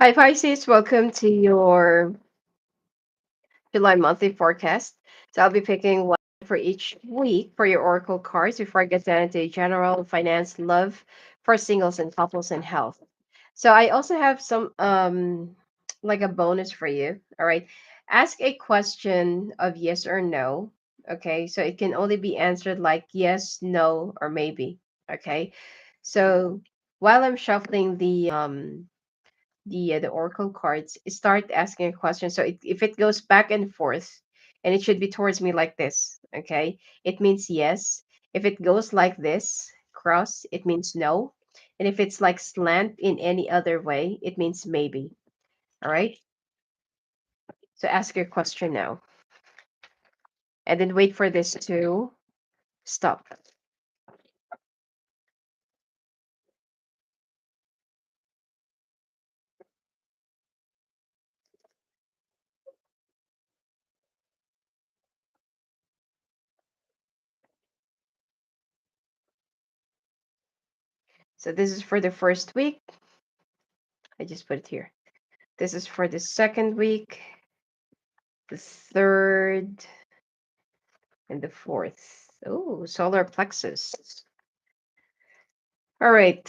Hi, Pisces. Welcome to your July monthly forecast. So I'll be picking one for each week for your oracle cards before I get down into general finance, love for singles and couples and health. So I also have some like a bonus for you. All right. Ask a question of yes or no. Okay. So it can only be answered like yes, no, or maybe. Okay. So while I'm shuffling the oracle cards, start asking a question. So if it goes back and forth, and it should be towards me like this, okay, it means yes. If it goes like this cross, it means no. And if it's like slant in any other way, it means maybe. All right. So ask your question now, and then wait for this to stop. So this is for the first week. I just put it here. This is for the second week, the third, and the fourth. Oh, solar plexus. All right.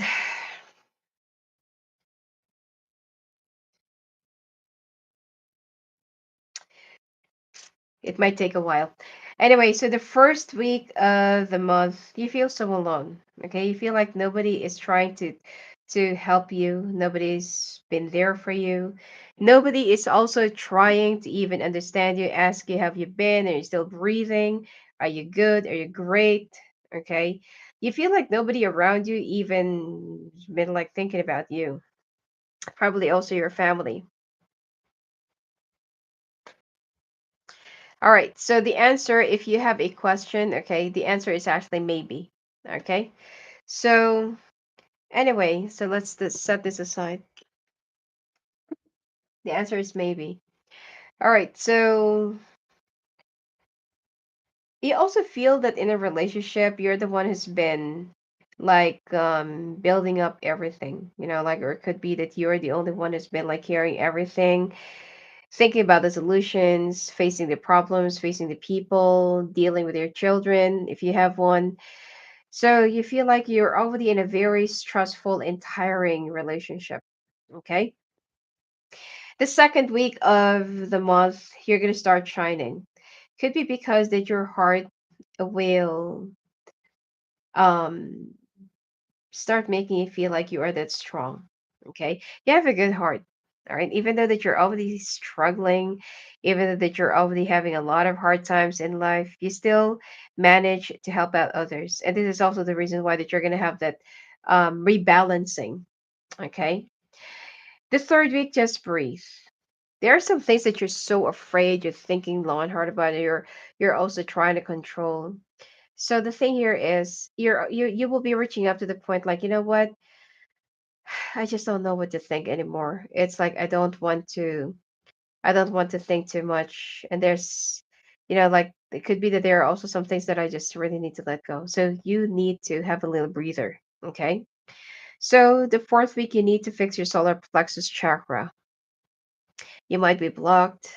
It might take a while. Anyway, so the first week of the month, you feel so alone. Okay, you feel like nobody is trying to help you. Nobody's been there for you. Nobody is also trying to even understand you, ask you, have you been? Are you still breathing? Are you good? Are you great? Okay. You feel like nobody around you even been like thinking about you. Probably also your family. All right. So the answer, if you have a question, okay, the answer is actually maybe. Okay. So anyway, so let's set this aside. The answer is maybe. All right. So you also feel that in a relationship, you're the one who's been like building up everything, like, or it could be that you're the only one who's been like carrying everything, thinking about the solutions, facing the problems, facing the people, dealing with your children if you have one. So you feel like you're already in a very stressful and tiring relationship. Okay. The second week of the month, you're going to start shining. Could be because that your heart will um start making you feel like you are that strong. Okay. You have a good heart. All right. Even though that you're already struggling, even though that you're already having a lot of hard times in life, you still manage to help out others. And this is also the reason why that you're going to have that rebalancing. Okay. The third week, just breathe. There are some things that you're so afraid, you're thinking long and hard about it, you're also trying to control. So the thing here is you will be reaching up to the point like, you know what? I just don't know what to think anymore. It's like I don't want to think too much. And there's like it could be that there are also some things that I just really need to let go. So you need to have a little breather. Okay. So the fourth week you need to fix your solar plexus chakra. You might be blocked.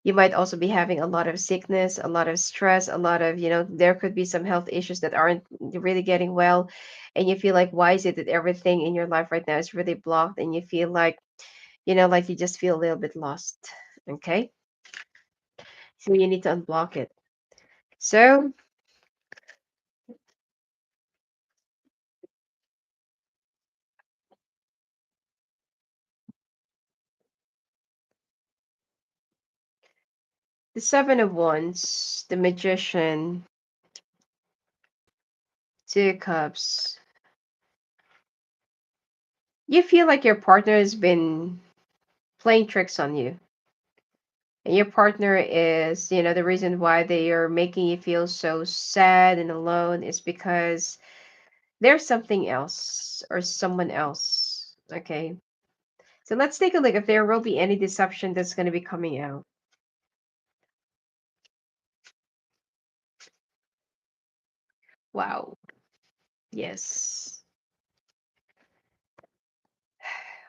You might also be having a lot of sickness, a lot of stress, a lot of, there could be some health issues that aren't really getting well. And you feel like, why is it that everything in your life right now is really blocked? And you feel like, like you just feel a little bit lost. Okay. So you need to unblock it. So the Seven of Wands, the Magician, Two of Cups. You feel like your partner has been playing tricks on you. And your partner is, the reason why they are making you feel so sad and alone is because there's something else or someone else. Okay. So let's take a look if there will be any deception that's going to be coming out. Wow. Yes.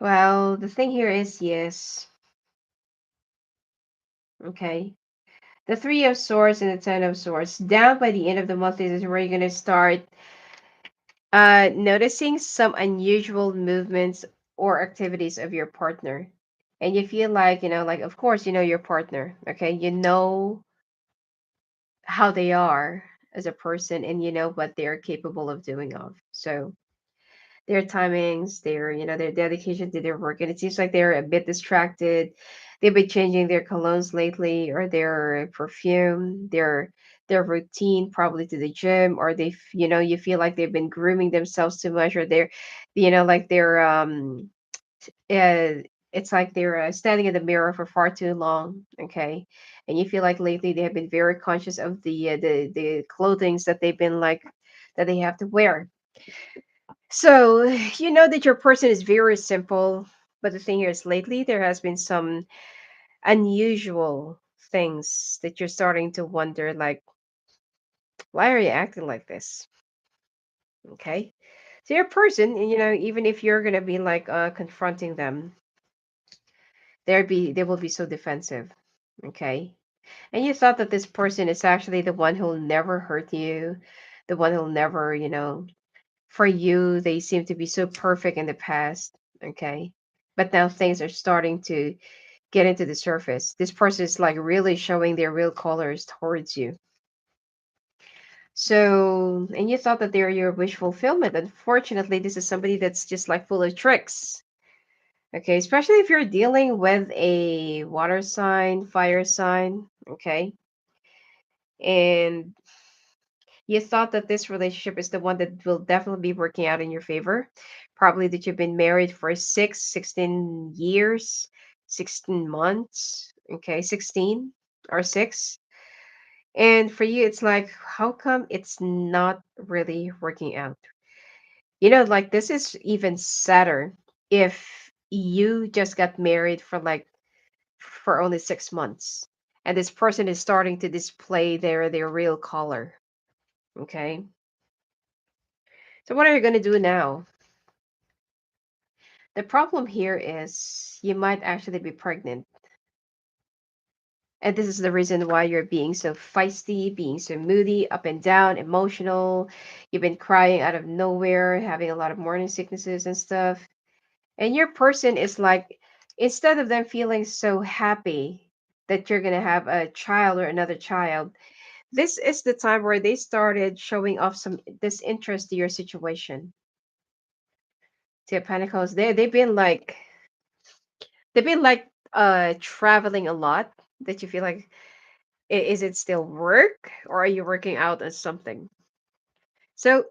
Well, the thing here is yes. Okay. The Three of Swords and the Ten of Swords. Down by the end of the month, this is where you're gonna start noticing some unusual movements or activities of your partner. And you feel like, like, of course, you know your partner, okay? You know how they are as a person and you know what they're capable of doing of. So their timings, their dedication to their work. And it seems like they're a bit distracted. They've been changing their colognes lately or their perfume, their routine, probably to the gym, or you feel like they've been grooming themselves too much, or like uh, it's like they're standing in the mirror for far too long. Okay, and you feel like lately they have been very conscious of the clothings that they've been like that they have to wear. So you know that your person is very simple, but the thing here is lately there has been some unusual things that you're starting to wonder, like, why are you acting like this? Okay. So your person, even if you're gonna be like confronting them, they will be so defensive. Okay. And you thought that this person is actually the one who'll never hurt you, the one who'll never, for you, they seem to be so perfect in the past. Okay. But now things are starting to get into the surface. This person is like really showing their real colors towards you. So, and you thought that they're your wish fulfillment. Unfortunately, this is somebody that's just like full of tricks. Okay. Especially if you're dealing with a water sign, fire sign. Okay. And you thought that this relationship is the one that will definitely be working out in your favor. Probably that you've been married for 16 years, 16 months, okay, 16 or 6. And for you, it's like, how come it's not really working out? Like this is even sadder if you just got married for only 6 months and this person is starting to display their real color. Okay. So what are you going to do now? The problem here is you might actually be pregnant. And this is the reason why you're being so feisty, being so moody, up and down, emotional. You've been crying out of nowhere, having a lot of morning sicknesses and stuff. And your person is like, instead of them feeling so happy that you're going to have a child or another child, this is the time where they started showing off some disinterest to your situation. To Pentacles, they've been like traveling a lot, that you feel like, is it still work or are you working out on something? So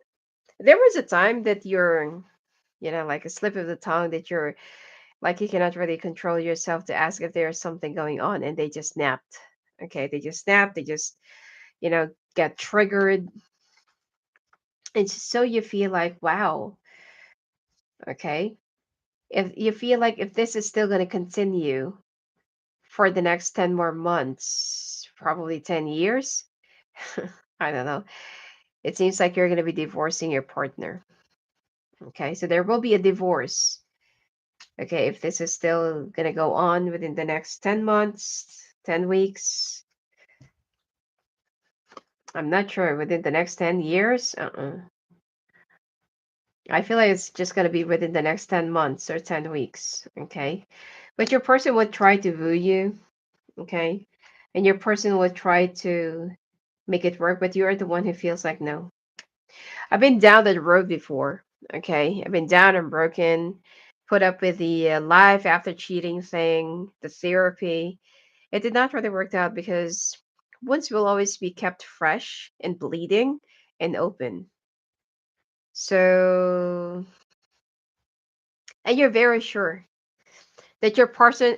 there was a time that you're, like a slip of the tongue, that you're like you cannot really control yourself to ask if there's something going on, and they just snapped. Okay, they just snapped, they just, get triggered. And so you feel like, wow, okay, if you feel like if this is still going to continue for the next 10 more months, probably 10 years. I don't know. It seems like you're going to be divorcing your partner. Okay, so there will be a divorce. Okay, if this is still going to go on within the next 10 months, 10 weeks, I'm not sure. Within the next 10 years, I feel like it's just going to be within the next 10 months or 10 weeks. Okay, but your person would try to woo you. Okay, and your person would try to make it work, but you're the one who feels like no. I've been down that road before. Okay, I've been down and broken, put up with the life after cheating thing, the therapy. It did not really work out because wounds will always be kept fresh and bleeding and open. So, and you're very sure that your person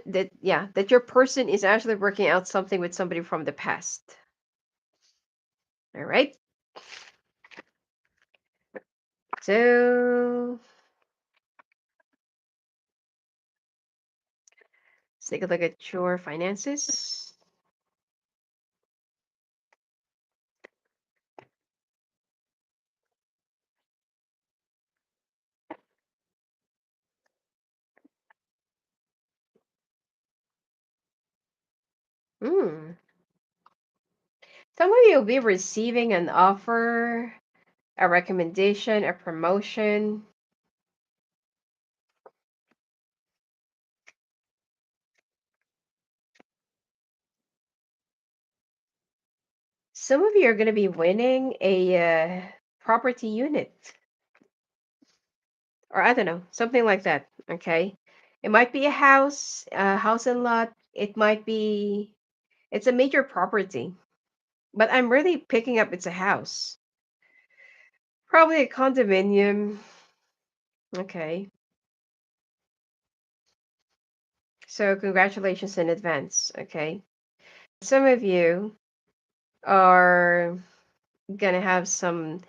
is actually working out something with somebody from the past. All right. So let's take a look at your finances. Hmm. Some of you will be receiving an offer, a recommendation, a promotion. Some of you are going to be winning a property unit, or I don't know, something like that. Okay. It might be a house and lot. It might be, it's a major property, but I'm really picking up it's a house. Probably a condominium. Okay. So congratulations in advance. Okay. Some of you are gonna have some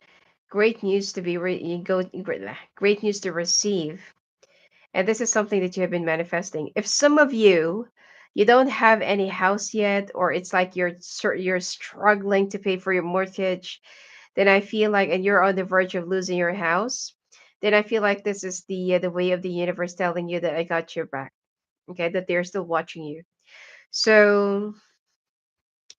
great news to be great news to receive, and this is something that you have been manifesting. If some of you you don't have any house yet, or it's like you're struggling to pay for your mortgage, then I feel like, and you're on the verge of losing your house, then I feel like this is the way of the universe telling you that I got your back. Okay, that they're still watching you. So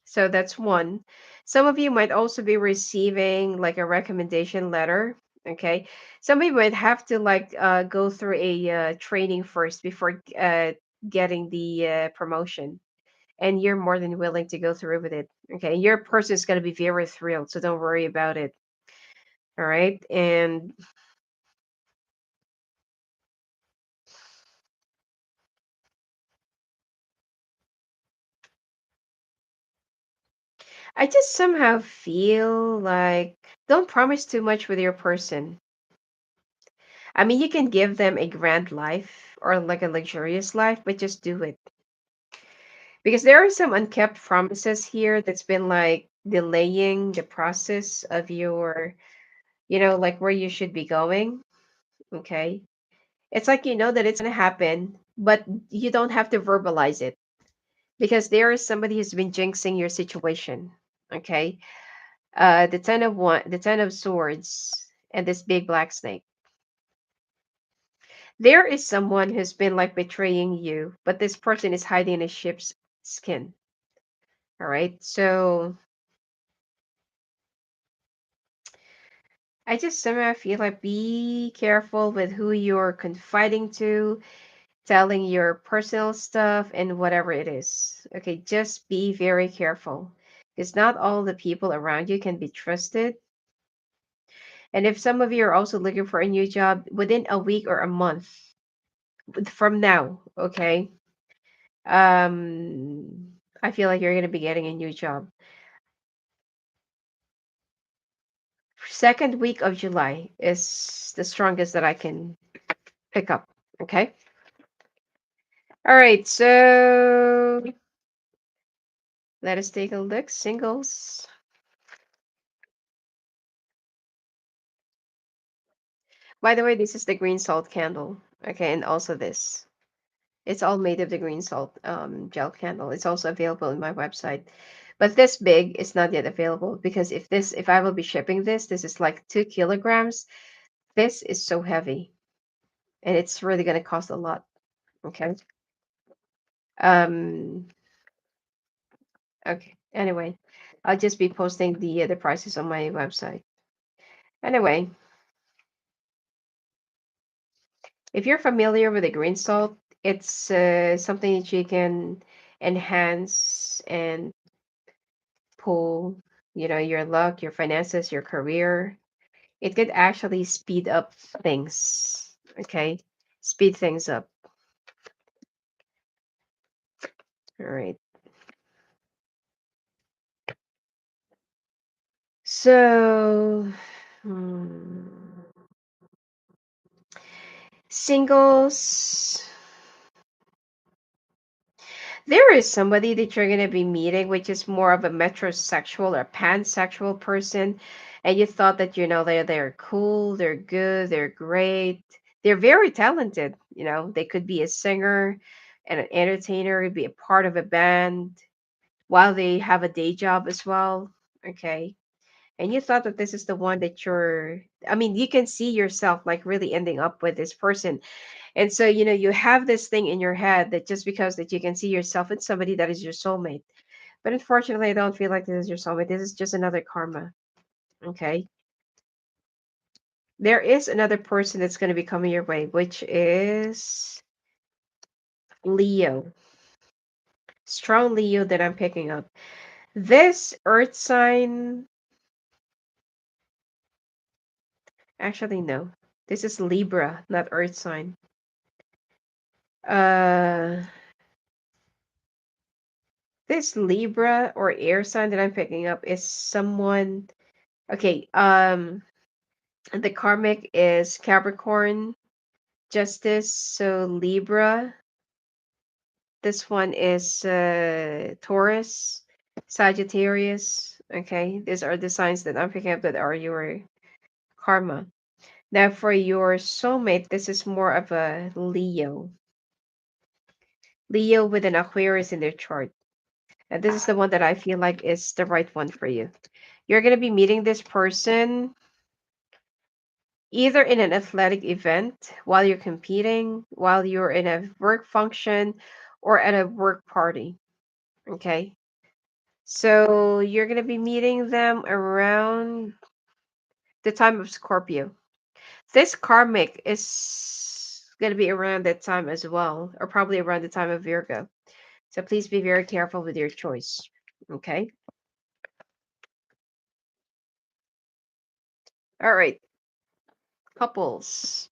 So that's one. Some of you might also be receiving like a recommendation letter. Okay. Some of you might have to like go through a training first before getting the promotion. And you're more than willing to go through with it. Okay. Your person is going to be very thrilled. So don't worry about it. All right. And I just somehow feel like don't promise too much with your person. I mean, you can give them a grand life or like a luxurious life, but just do it. Because there are some unkept promises here that's been like delaying the process of your, like where you should be going. Okay. It's like you know that it's going to happen, but you don't have to verbalize it because there is somebody who's been jinxing your situation. Okay. The 10 of swords and this big black snake. There is someone who's been like betraying you, but this person is hiding in a ship's skin. All right. So I just somehow feel like be careful with who you're confiding to, telling your personal stuff, and whatever it is. Okay, just be very careful because not all the people around you can be trusted. And if some of you are also looking for a new job within a week or a month from now, okay, I feel like you're going to be getting a new job. Second week of July is the strongest that I can pick up. Okay. All right, so let us take a look. Singles. By the way, this is the green salt candle. Okay, and also this. It's all made of the green salt gel candle. It's also available in my website. But this big is not yet available because if I will be shipping this is like 2 kilograms. This is so heavy and it's really gonna cost a lot. Okay. Um, okay. Anyway, I'll just be posting the prices on my website. Anyway, if you're familiar with the green salt, it's something that you can enhance and pull, your luck, your finances, your career. It could actually speed up things. Okay. Speed things up. All right. So, hmm, singles. There is somebody that you're going to be meeting, which is more of a metrosexual or pansexual person, and you thought that they're cool, they're good, they're great, they're very talented. They could be a singer and an entertainer, be a part of a band while they have a day job as well. Okay, and you thought that this is the one that I mean, you can see yourself like really ending up with this person, and so, you have this thing in your head that just because that you can see yourself in somebody that is your soulmate. But unfortunately, I don't feel like this is your soulmate. This is just another karma. Okay. There is another person that's going to be coming your way, which is Leo. Strong Leo that I'm picking up. This earth sign, actually, no. This is Libra, not earth sign. Uh, this Libra or air sign that I'm picking up is someone. Okay, the karmic is Capricorn, Justice, so Libra. This one is Taurus, Sagittarius. Okay, these are the signs that I'm picking up that are your karma. Now, for your soulmate, this is more of a Leo. Leo with an Aquarius in their chart. And this is the one that I feel like is the right one for you. You're going to be meeting this person either in an athletic event, while you're competing, while you're in a work function, or at a work party. Okay. So you're going to be meeting them around the time of Scorpio. This karmic is going to be around that time as well, or probably around the time of Virgo. So please be very careful with your choice. Okay. All right. Couples.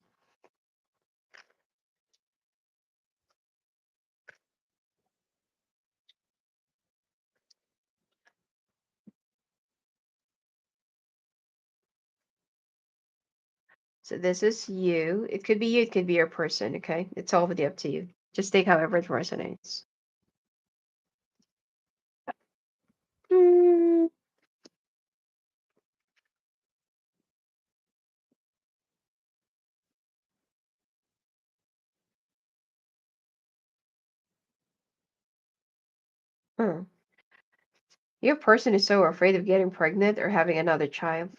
So this is you. It could be you, it could be your person. Okay. It's all really up to you. Just take however it resonates. Hmm. Hmm. Your person is so afraid of getting pregnant or having another child.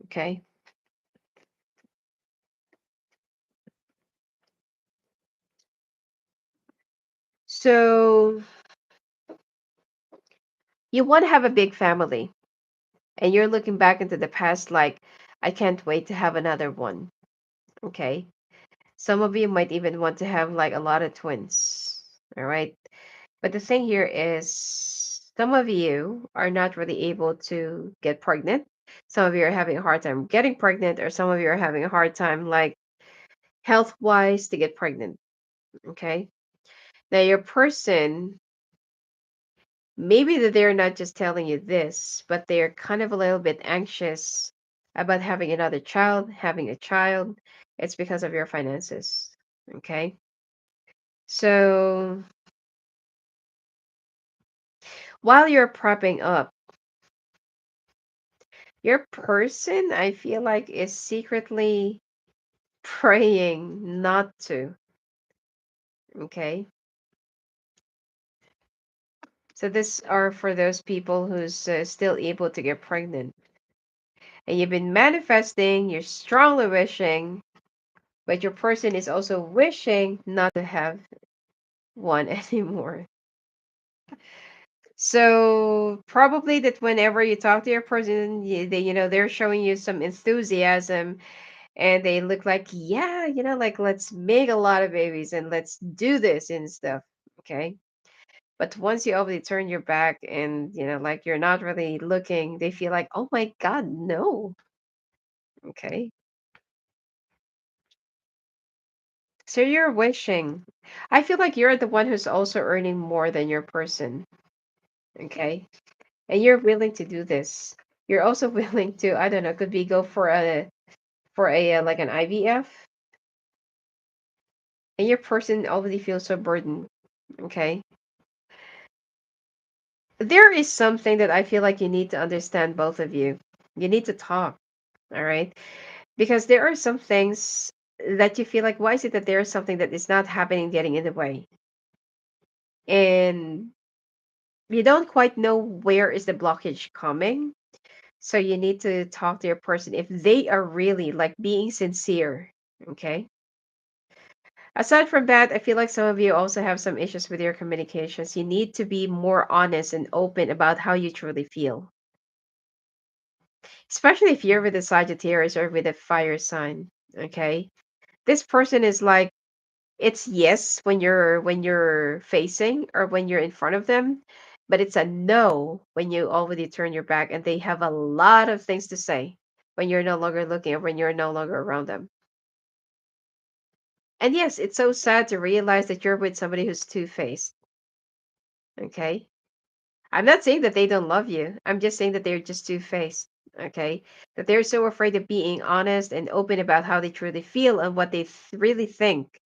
Okay. So you want to have a big family and you're looking back into the past like, I can't wait to have another one. Okay. Some of you might even want to have like a lot of twins. All right. But the thing here is, some of you are not really able to get pregnant. Some of you are having a hard time getting pregnant, or some of you are having a hard time, like health wise, to get pregnant. Okay. Now, your person, maybe that they're not just telling you this, but they're kind of a little bit anxious about having another child, having a child. It's because of your finances. Okay. So while you're prepping up, your person, I feel like, is secretly praying not to. Okay. So this are for those people who's still able to get pregnant. And you've been manifesting, you're strongly wishing, but your person is also wishing not to have one anymore. So probably that whenever you talk to your person, they're showing you some enthusiasm and they look like, yeah, like let's make a lot of babies and let's do this and stuff. Okay. But once you already turn your back and, like you're not really looking, they feel like, oh my God, no. Okay. So you're wishing. I feel like you're the one who's also earning more than your person. Okay. And you're willing to do this. You're also willing to, I don't know, could be go for a like an IVF, and your person already feels so burdened. Okay. There is something that I feel like you need to understand, both of you. You need to talk. All right. Because there are some things that you feel like, why is it that there is something that is not happening, getting in the way? And you don't quite know where is the blockage coming. So you need to talk to your person if they are really like being sincere. Okay. Aside from that, I feel like some of you also have some issues with your communications. You need to be more honest and open about how you truly feel, especially if you're with a Sagittarius or with a fire sign. Okay. This person is like, it's yes when you're facing or when you're in front of them, but it's a no when you already turn your back and they have a lot of things to say when you're no longer looking or when you're no longer around them. And yes, it's so sad to realize that you're with somebody who's two-faced. Okay. I'm not saying that they don't love you. I'm just saying that they're just two-faced. Okay. That they're so afraid of being honest and open about how they truly feel and what they really think.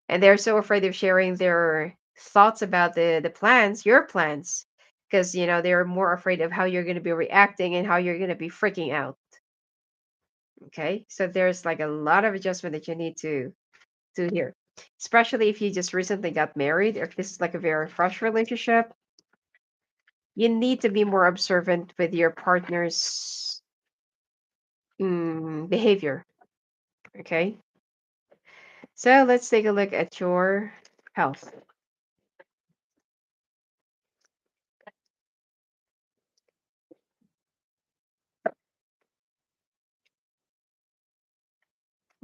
And they're so afraid of sharing their thoughts about the plans, your plans, because they're more afraid of how you're going to be reacting and how you're going to be freaking out. Okay. So there's like a lot of adjustment that you need to do here, especially if you just recently got married or if this is like a very fresh relationship. You need to be more observant with your partner's behavior. Okay. So let's take a look at your health.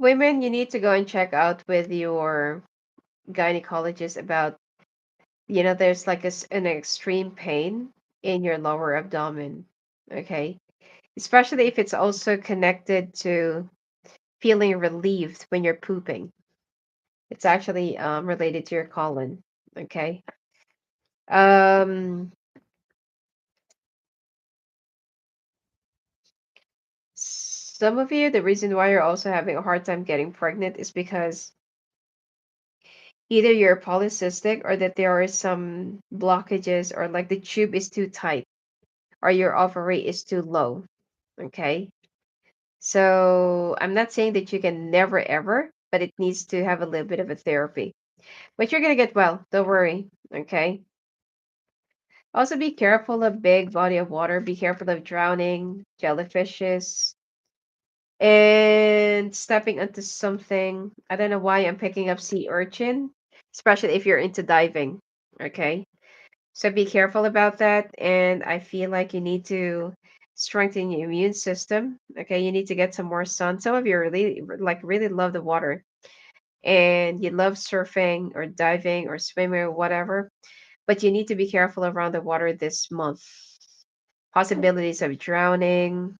Women, you need to go and check out with your gynecologist about, there's like an extreme pain in your lower abdomen. Okay. Especially if it's also connected to feeling relieved when you're pooping. It's actually related to your colon. Okay. Um, some of you, the reason why you're also having a hard time getting pregnant is because either you're polycystic or that there are some blockages or like the tube is too tight or your ovary is too low. Okay. So I'm not saying that you can never ever, but it needs to have a little bit of a therapy. But you're going to get well. Don't worry. Okay. Also, be careful of big body of water. Be careful of drowning, jellyfishes, and stepping onto something. I don't know why I'm picking up sea urchin, especially if you're into diving. Okay. So be careful about that. And I feel like you need to strengthen your immune system. Okay. You need to get some more sun. Some of you really love the water and you love surfing or diving or swimming or whatever, but you need to be careful around the water this month. Possibilities of drowning,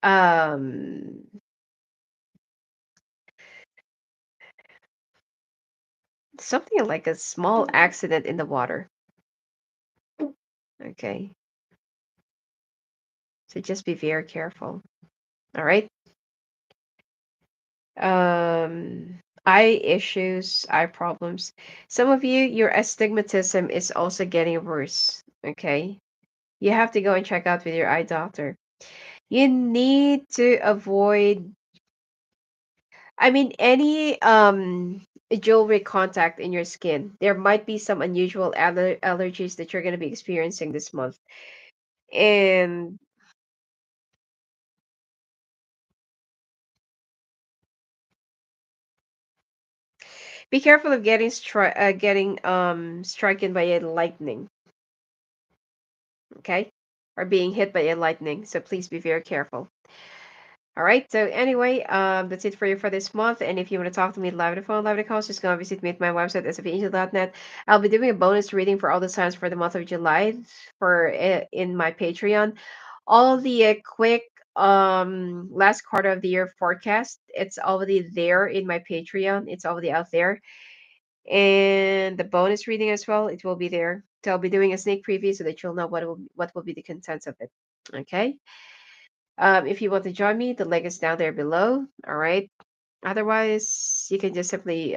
um, something like a small accident in the water. Okay. So just be very careful. All right. Eye issues, eye problems. Some of you, your astigmatism is also getting worse. Okay. You have to go and check out with your eye doctor. You need to avoid, I mean, any jewelry contact in your skin. There might be some unusual allergies that you're going to be experiencing this month. And be careful of getting stricken by a lightning, okay? Or being hit by a lightning. So please be very careful. All right. So anyway, that's it for you for this month. And if you want to talk to me live on the phone, live on the call, just go and visit me at my website, sophiaclaireangel.net. I'll be doing a bonus reading for all the signs for the month of July for in my Patreon. All the quick last quarter of the year forecast, it's already there in my Patreon. It's already out there. And the bonus reading as well, it will be there. So I'll be doing a sneak preview so that you'll know what will be the contents of it. Okay. If you want to join me, the link is down there below. All right. Otherwise, you can just simply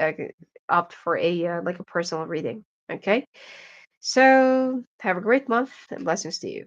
opt for a like a personal reading. Okay. So have a great month and blessings to you.